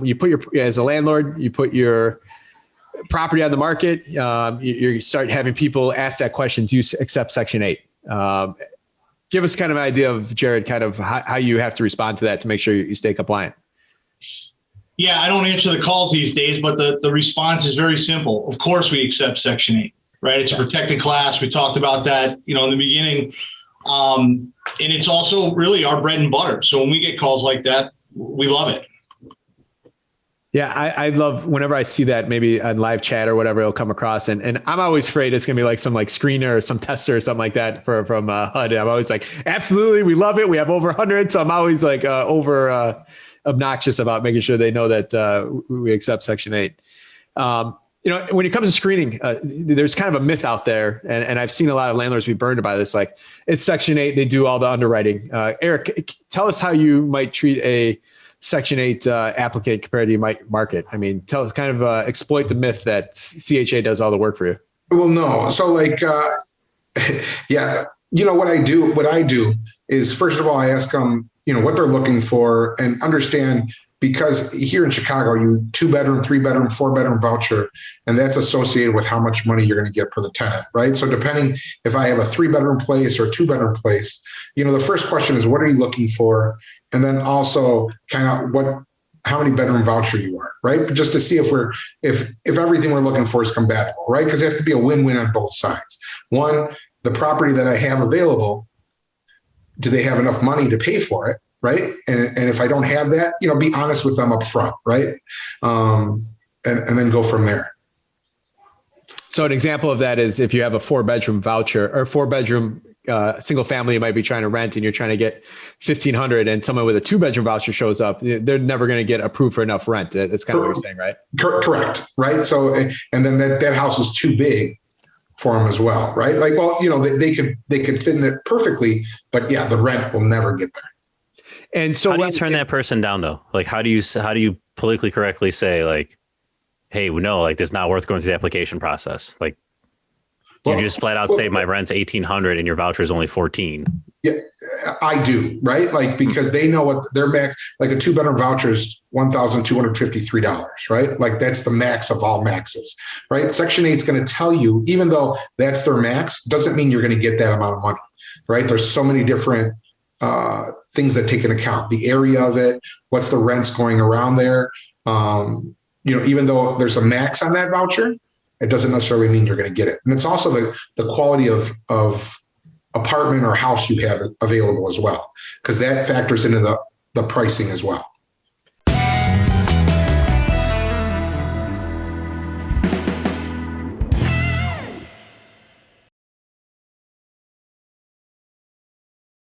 you put your, as a landlord, you put your property on the market, you start having people ask that question, do you accept Section 8? Give us kind of an idea of, Jared, kind of how you have to respond to that to make sure you stay compliant. Yeah, I don't answer the calls these days, but the response is very simple. Of course we accept Section 8, right? It's a protected class. We talked about that, in the beginning. And it's also really our bread and butter. So when we get calls like that, we love it. Yeah, I love whenever I see that, maybe on live chat or whatever, it'll come across. And I'm always afraid it's going to be like some screener or some tester or something like that from HUD. I'm always like, absolutely, we love it. We have over 100. So I'm always like over obnoxious about making sure they know that we accept Section 8. When it comes to screening, there's kind of a myth out there. And I've seen a lot of landlords be burned by this. Like, it's Section 8, they do all the underwriting. Eric, tell us how you might treat a Section 8 applicant compared to you might market. I mean, tell us, kind of exploit the myth that CHA does all the work for you. Well, no. So yeah, what I do is, first of all, I ask them, what they're looking for, and understand, because here in Chicago, you 2-bedroom, 3-bedroom, 4-bedroom voucher, and that's associated with how much money you're going to get for the tenant, right? So depending if I have a 3-bedroom place or a 2-bedroom place, the first question is, what are you looking for? And then also kind of how many bedroom voucher you are, right? Just to see if everything we're looking for is compatible, right? Because it has to be a win-win on both sides. One, the property that I have available, do they have enough money to pay for it, right? And if I don't have that, be honest with them up front, right? And then go from there. So an example of that is if you have a 4-bedroom voucher or 4-bedroom single family you might be trying to rent, and you're trying to get $1,500, and someone with a 2-bedroom voucher shows up, they're never going to get approved for enough rent. That's kind of what you're saying, right? Correct. Right. So, and then that house is too big for them as well, right? Like, well, they could fit in it perfectly, but yeah, the rent will never get there. And so how do you turn that person down though? Like, how do you politically correctly say, like, hey, no, like, it's not worth going through the application process? Like, you just flat out say my rent's $1,800 and your voucher is only $14. Yeah, I do, right? Like, because they know what their max, like a 2-bedroom voucher is $1,253, right? Like, that's the max of all maxes, right? Section 8 is going to tell you, even though that's their max, doesn't mean you're going to get that amount of money, right? There's so many different things that take into account: the area of it, what's the rents going around there. Even though there's a max on that voucher, it doesn't necessarily mean you're going to get it. And it's also the quality of apartment or house you have available as well, because that factors into the pricing as well.